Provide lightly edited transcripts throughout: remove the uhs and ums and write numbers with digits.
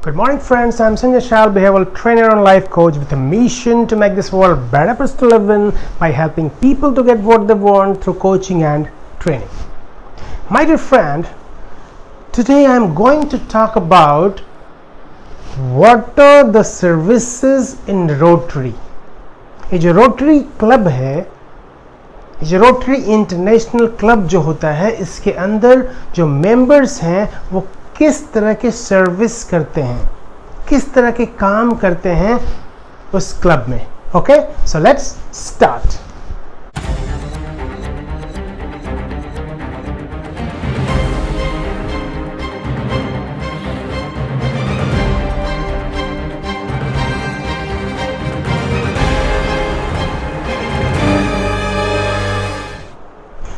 Good morning friends, I'm Sanjay Shal, behavioral trainer and life coach with a mission to make this world better place to live in by helping people to get what they want through coaching and training. My dear friend, today I'm going to talk about what are the services in Rotary. ये जो Rotary Club है, ये जो Rotary International Club जो होता है, इसके अंदर जो members हैं वो किस तरह के सर्विस करते हैं, किस तरह के काम करते हैं उस क्लब में. Okay, so let's start.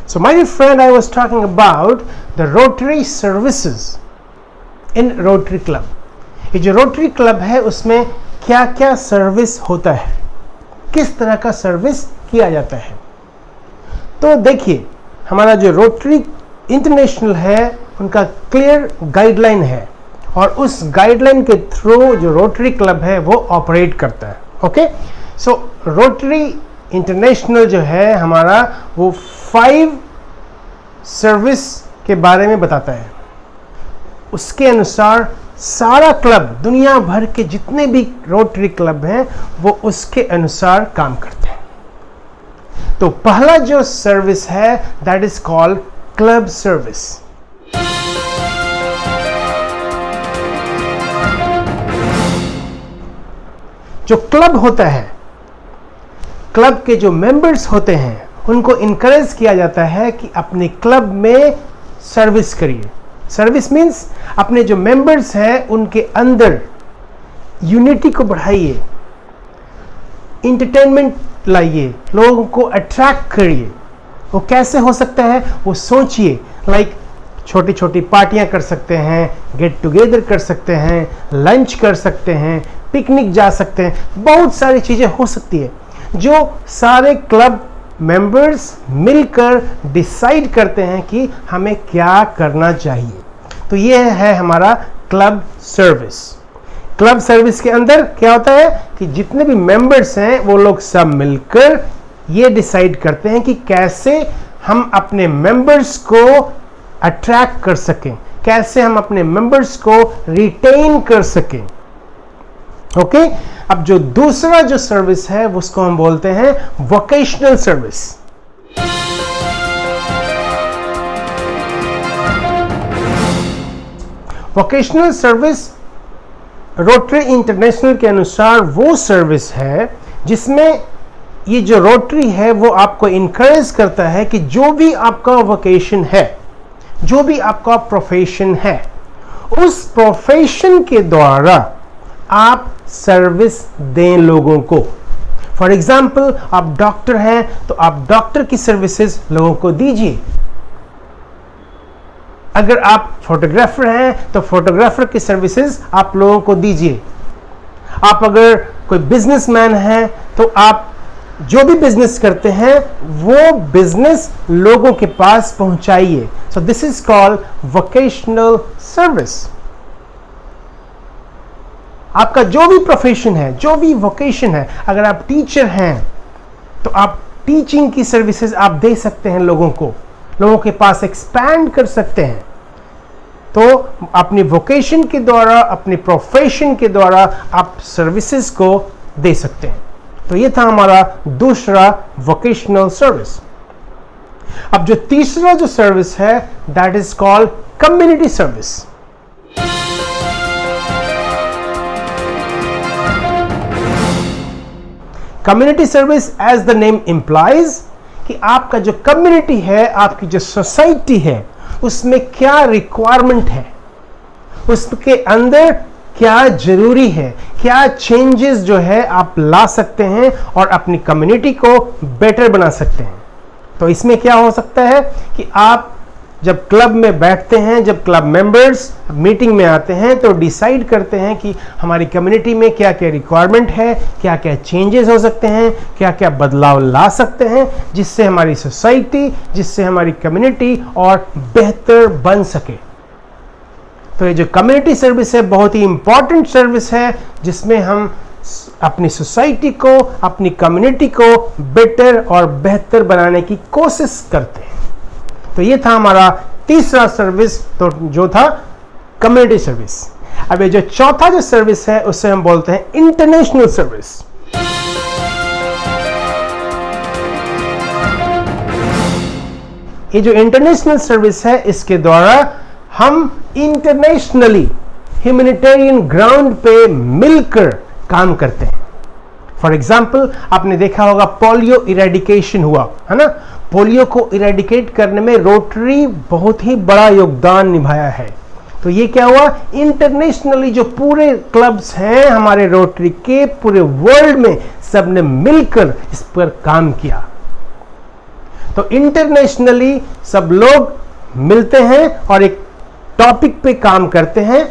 So my dear friend, I was talking about the Rotary services in rotary club. ये जो रोटरी क्लब है उसमें क्या क्या सर्विस होता है, किस तरह का सर्विस किया जाता है. तो देखिए, हमारा जो रोटरी इंटरनेशनल है उनका क्लियर गाइडलाइन है और उस गाइडलाइन के थ्रू जो रोटरी क्लब है वो ऑपरेट करता है. ओके, सो रोटरी इंटरनेशनल जो है हमारा वो 5 सर्विस के बारे में बताता है. उसके अनुसार सारा क्लब, दुनिया भर के जितने भी रोटरी क्लब हैं वो उसके अनुसार काम करते हैं. तो पहला जो सर्विस है that is called club service. जो क्लब होता है, क्लब के जो मेंबर्स होते हैं उनको इनकरेज किया जाता है कि अपने क्लब में सर्विस करिए. सर्विस मीन्स अपने जो मेंबर्स हैं उनके अंदर यूनिटी को बढ़ाइए, इंटरटेनमेंट लाइए, लोगों को अट्रैक्ट करिए. वो कैसे हो सकता है वो सोचिए. लाइक छोटी छोटी पार्टियां कर सकते हैं, गेट टुगेदर कर सकते हैं, लंच कर सकते हैं, पिकनिक जा सकते हैं, बहुत सारी चीज़ें हो सकती है जो सारे क्लब मेंबर्स मिलकर डिसाइड करते हैं कि हमें क्या करना चाहिए. तो ये है हमारा क्लब सर्विस. क्लब सर्विस के अंदर क्या होता है कि जितने भी मेंबर्स हैं वो लोग सब मिलकर ये डिसाइड करते हैं कि कैसे हम अपने मेंबर्स को अट्रैक्ट कर सकें, कैसे हम अपने मेंबर्स को रिटेन कर सकें. ओके, अब जो दूसरा जो सर्विस है उसको हम बोलते हैं vocational service. Vocational service rotary international के अनुसार वो सर्विस है जिसमें ये जो रोटरी है वो आपको इनकरेज करता है कि जो भी आपका वोकेशन है, जो भी आपका प्रोफेशन है, उस प्रोफेशन के द्वारा आप सर्विस दें लोगों को. फॉर एग्जाम्पल, आप डॉक्टर हैं तो आप डॉक्टर की सर्विसेज लोगों को दीजिए. अगर आप फोटोग्राफर हैं तो फोटोग्राफर की सर्विसेज आप लोगों को दीजिए. आप अगर कोई बिजनेसमैन हैं तो आप जो भी बिजनेस करते हैं वो बिजनेस लोगों के पास पहुंचाइए. So this is called vocational service. आपका जो भी प्रोफेशन है, जो भी वोकेशन है, अगर आप टीचर हैं तो आप टीचिंग की सर्विसेज आप दे सकते हैं लोगों को, लोगों के पास एक्सपैंड कर सकते हैं. तो अपनी वोकेशन के द्वारा, अपनी प्रोफेशन के द्वारा आप सर्विसेज को दे सकते हैं. तो ये था हमारा दूसरा वोकेशनल सर्विस. अब जो तीसरा जो सर्विस है that is called community service. Community service as the name implies कि आपका जो कम्युनिटी है, आपकी जो सोसाइटी है, उसमें क्या रिक्वायरमेंट है, उसके अंदर क्या जरूरी है, क्या चेंजेस जो है आप ला सकते हैं और अपनी कम्युनिटी को बेटर बना सकते हैं. तो इसमें क्या हो सकता है कि आप जब क्लब में बैठते हैं, जब क्लब मेंबर्स मीटिंग में आते हैं तो डिसाइड करते हैं कि हमारी कम्युनिटी में क्या क्या रिक्वायरमेंट है, क्या क्या चेंजेस हो सकते हैं, क्या क्या बदलाव ला सकते हैं जिससे हमारी सोसाइटी, जिससे हमारी कम्युनिटी और बेहतर बन सके. तो ये जो कम्युनिटी सर्विस है बहुत ही इंपॉर्टेंट सर्विस है, जिसमें हम अपनी सोसाइटी को, अपनी कम्युनिटी को बेटर और बेहतर बनाने की कोशिश करते हैं। तो ये था हमारा तीसरा सर्विस, तो जो था कम्युनिटी सर्विस। अब ये जो चौथा जो सर्विस है उसे हम बोलते हैं इंटरनेशनल सर्विस। ये जो इंटरनेशनल सर्विस है इसके द्वारा हम इंटरनेशनली ह्यूमैनिटेरियन ग्राउंड पे मिलकर काम करते हैं। फॉर एग्जाम्पल, आपने देखा होगा पोलियो इरेडिकेशन हुआ है ना। पोलियो को इरेडिकेट करने में रोटरी बहुत ही बड़ा योगदान निभाया है। तो ये क्या हुआ, इंटरनेशनली जो पूरे क्लब्स हैं हमारे रोटरी के, पूरे वर्ल्ड में सबने मिलकर इस पर काम किया। तो इंटरनेशनली सब लोग मिलते हैं और एक टॉपिक पे काम करते हैं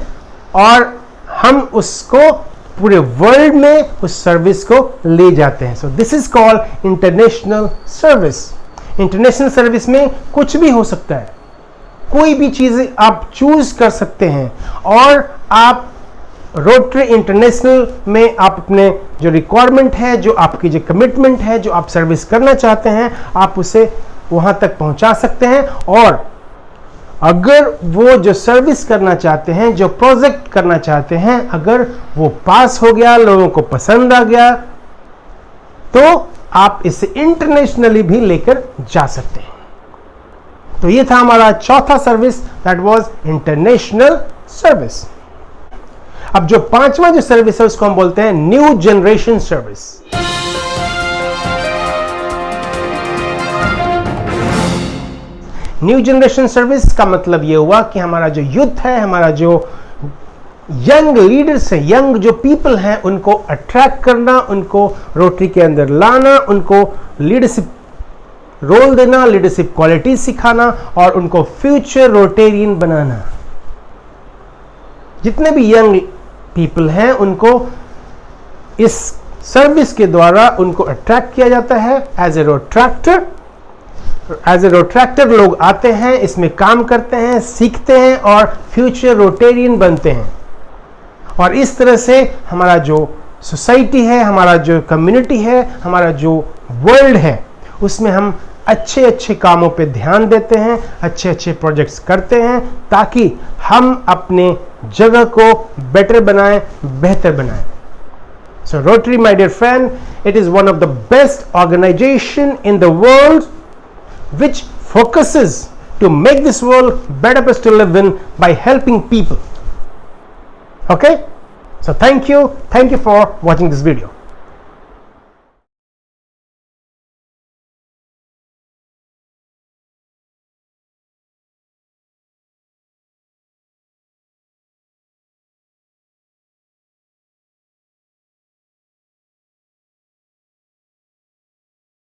और हम उसको पूरे वर्ल्ड में उस सर्विस को ले जाते हैं। सो this is called international service. International service में कुछ भी हो सकता है, कोई भी चीज़ आप चूज कर सकते हैं और आप रोटरी इंटरनेशनल में आप अपने जो रिक्वायरमेंट है, जो आपकी जो कमिटमेंट है, जो आप सर्विस करना चाहते हैं, आप उसे वहां तक पहुंचा सकते हैं। और अगर वो जो सर्विस करना चाहते हैं, जो प्रोजेक्ट करना चाहते हैं, अगर वो पास हो गया, लोगों को पसंद आ गया, तो आप इसे इंटरनेशनली भी लेकर जा सकते हैं। तो ये था हमारा चौथा service, that was international service. अब जो पांचवा जो सर्विस है उसको हम बोलते हैं new generation service. New generation service का मतलब ये हुआ कि हमारा जो यूथ है, हमारा जो यंग लीडर्स है, यंग जो पीपल हैं, उनको अट्रैक्ट करना, उनको रोटरी के अंदर लाना, उनको लीडरशिप रोल देना, लीडरशिप क्वालिटी सिखाना और उनको फ्यूचर रोटेरियन बनाना। जितने भी यंग पीपल हैं उनको इस सर्विस के द्वारा उनको अट्रैक्ट किया जाता है as a Rotaractor. As a Rotaractor लोग आते हैं, इसमें काम करते हैं, सीखते हैं और फ्यूचर रोटेरियन बनते हैं। और इस तरह से हमारा जो सोसाइटी है, हमारा जो कम्युनिटी है, हमारा जो वर्ल्ड है, उसमें हम अच्छे अच्छे कामों पे ध्यान देते हैं, अच्छे अच्छे प्रोजेक्ट्स करते हैं, ताकि हम अपने जगह को बेटर बनाएं, बेहतर बनाएं। So Rotary, my dear friend, it is one of the best organization in the world which focuses to make this world better place to live in by helping people. Okay? So thank you for watching this video.